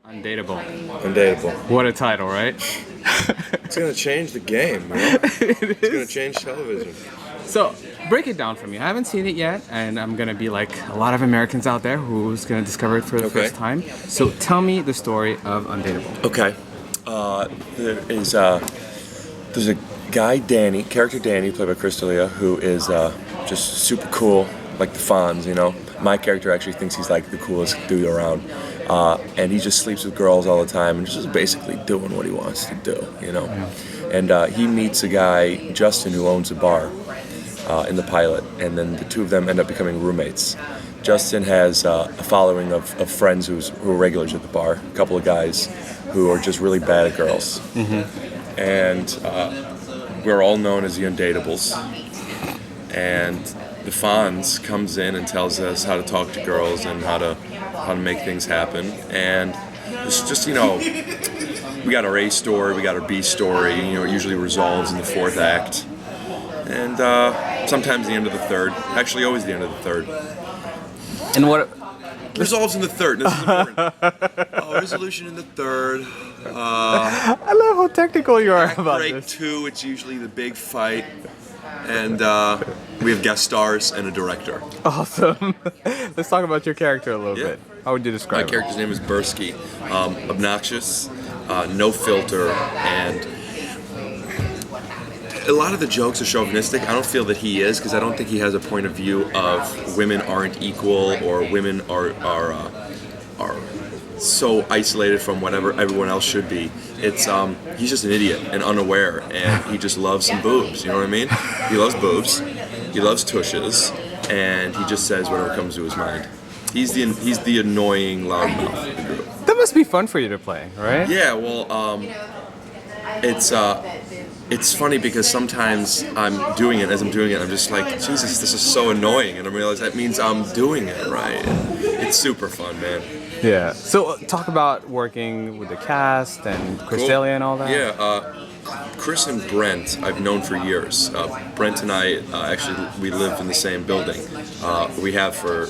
Undateable. Undateable. What a title, right? It's gonna change the game, you know? It's gonna change television. So, break it down for me. I haven't seen it yet, and I'm gonna be like a lot of Americans out there who's gonna discover it for the first time. So, tell me the story of Undateable. Okay. There's a guy, Danny, character Danny, played by Chris D'Elia, who is just super cool, like the Fonz, you know? My character actually thinks he's like the coolest dude around. And he just sleeps with girls all the time and just basically doing what he wants to do, you know? Yeah. And he meets a guy, Justin, who owns a bar in the pilot, and then the two of them end up becoming roommates. Justin has a following of friends who are regulars at the bar, a couple of guys who are just really bad at girls. Mm-hmm. And we're all known as the Undateables. And the Fonz comes in and tells us how to talk to girls and how to make things happen. And it's just, you know, we got our A story, we got our B story, you know, it usually resolves in the fourth act. And sometimes the end of the third. Actually, always the end of the third. And what... Resolves in the third. This is important. Resolution in the third. I love how technical you are about break this. 2, it's usually the big fight. And we have guest stars and a director. Awesome. Let's talk about your character a little bit. How would you describe My character's name is Burski. Obnoxious, no filter, and a lot of the jokes are chauvinistic. I don't feel that he is, because I don't think he has a point of view of women aren't equal or women are so isolated from whatever everyone else should be. It's he's just an idiot and unaware, and he just loves some boobs. You know what I mean? He loves boobs, he loves tushes, and he just says whatever comes to his mind. He's the annoying loudmouth of the group. That must be fun for you to play, right? Yeah, well, it's funny because sometimes I'm doing it, I'm just like, Jesus, this is so annoying, and I realize that means I'm doing it right. It's super fun, man. Yeah. So talk about working with the cast and Chris D'Elia and all that. Yeah, Chris and Brent I've known for years. Brent and I actually we live in the same building. We have for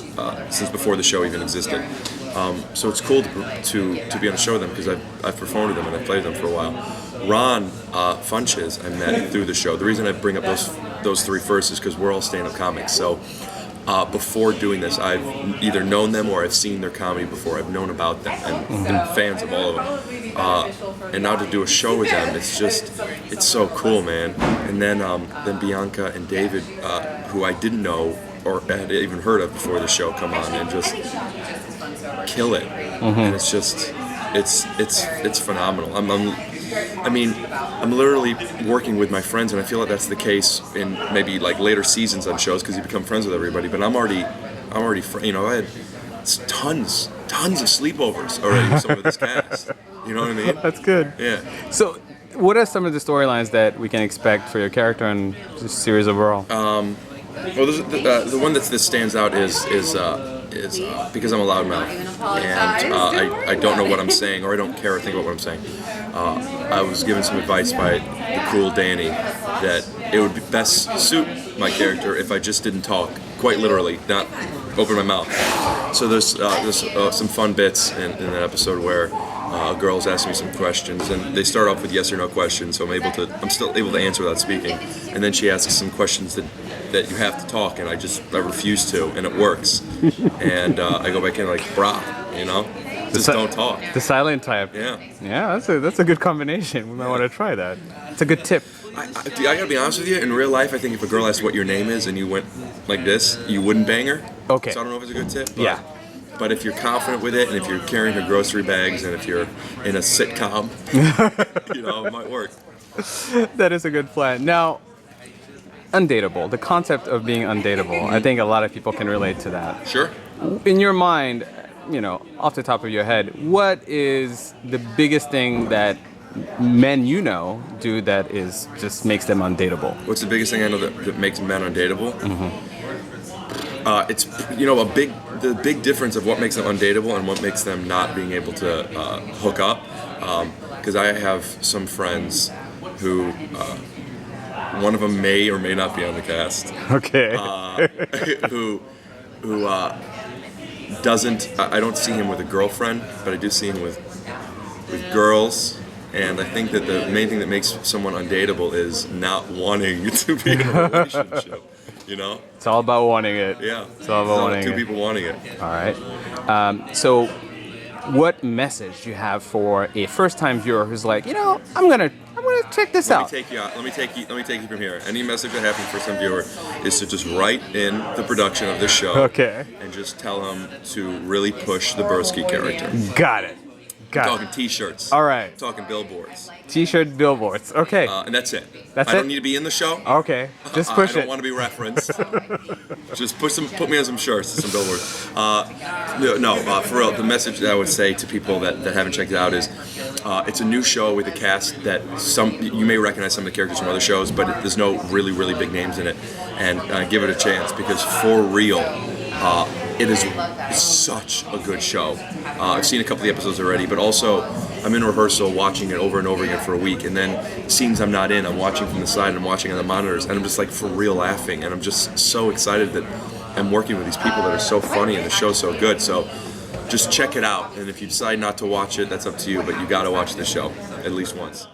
since before the show even existed. So it's cool to be on a show with them because I've performed with them and I've played with them for a while. Ron Funches I met through the show. The reason I bring up those three first is because we're all stand-up comics. So before doing this, I've either known them or I've seen their comedy before. I've known about them and been fans of all of them. And now to do a show with them, it's so cool, man. And then Bianca and David, who I didn't know or had even heard of before the show, come on and just kill it. Mm-hmm. And it's just, it's phenomenal. I'm literally working with my friends, and I feel like that's the case in maybe like later seasons on shows because you become friends with everybody. But I'm already, you know, I had tons of sleepovers already with some of this cast. You know what I mean? That's good. Yeah. So, what are some of the storylines that we can expect for your character and this series overall? Well, the one that stands out is because I'm a loudmouth and I don't know what I'm saying or I don't care or think about what I'm saying. I was given some advice by the cool Danny that it would best suit my character if I just didn't talk, quite literally, not open my mouth. So there's some fun bits in that episode where girls ask me some questions, and they start off with yes or no questions, so I'm still able to answer without speaking. And then she asks some questions that you have to talk, and I refuse to, and it works. And I go back in like, brah, you know, just don't talk. The silent type. Yeah. Yeah, that's a good combination. We might want to try that. It's a good tip. I gotta be honest with you. In real life, I think if a girl asked what your name is and you went like this, you wouldn't bang her. Okay. So I don't know if it's a good tip. But, yeah. But if you're confident with it, and if you're carrying her grocery bags, and if you're in a sitcom, you know, it might work. That is a good plan. Now, Undateable, the concept of being undateable, I think a lot of people can relate to that. Sure. In your mind, you know, off the top of your head, what is the biggest thing that men you know do that is just makes them undateable? What's the biggest thing I know that makes men undateable? Mm-hmm. It's, you know, the big difference of what makes them undateable and what makes them not being able to hook up. Because I have some friends who, one of them may or may not be on the cast. Okay. Who doesn't, I don't see him with a girlfriend, but I do see him with with girls. And I think that the main thing that makes someone undateable is not wanting to be in a relationship. You know? It's all about wanting it. Yeah. It's all about wanting two it. people wanting it. All right. So, what message do you have for a first-time viewer who's like, you know, I'm gonna check this out? Let me take you from here. Any message I have for the first-time viewer is to just write in the production of this show. Okay. And just tell them to really push the Burski character. Got it. I'm talking T-shirts. All right. I'm talking billboards. T-shirt billboards. Okay. And that's it. That's I don't it? need to be in the show. Okay. Just push I don't it. want to be referenced. Just put me on some shirts, some billboards. For real, the message that I would say to people that haven't checked it out is, it's a new show with a cast that you may recognize some of the characters from other shows, but there's no really, really big names in it. And give it a chance, because for real, it's such a good show. I've seen a couple of the episodes already, but also I'm in rehearsal watching it over and over again for a week, and then scenes I'm not in, I'm watching from the side, I'm watching on the monitors, and I'm just like for real laughing, and I'm just so excited that I'm working with these people that are so funny and the show's so good. So just check it out, and if you decide not to watch it, that's up to you, but you gotta watch the show at least once.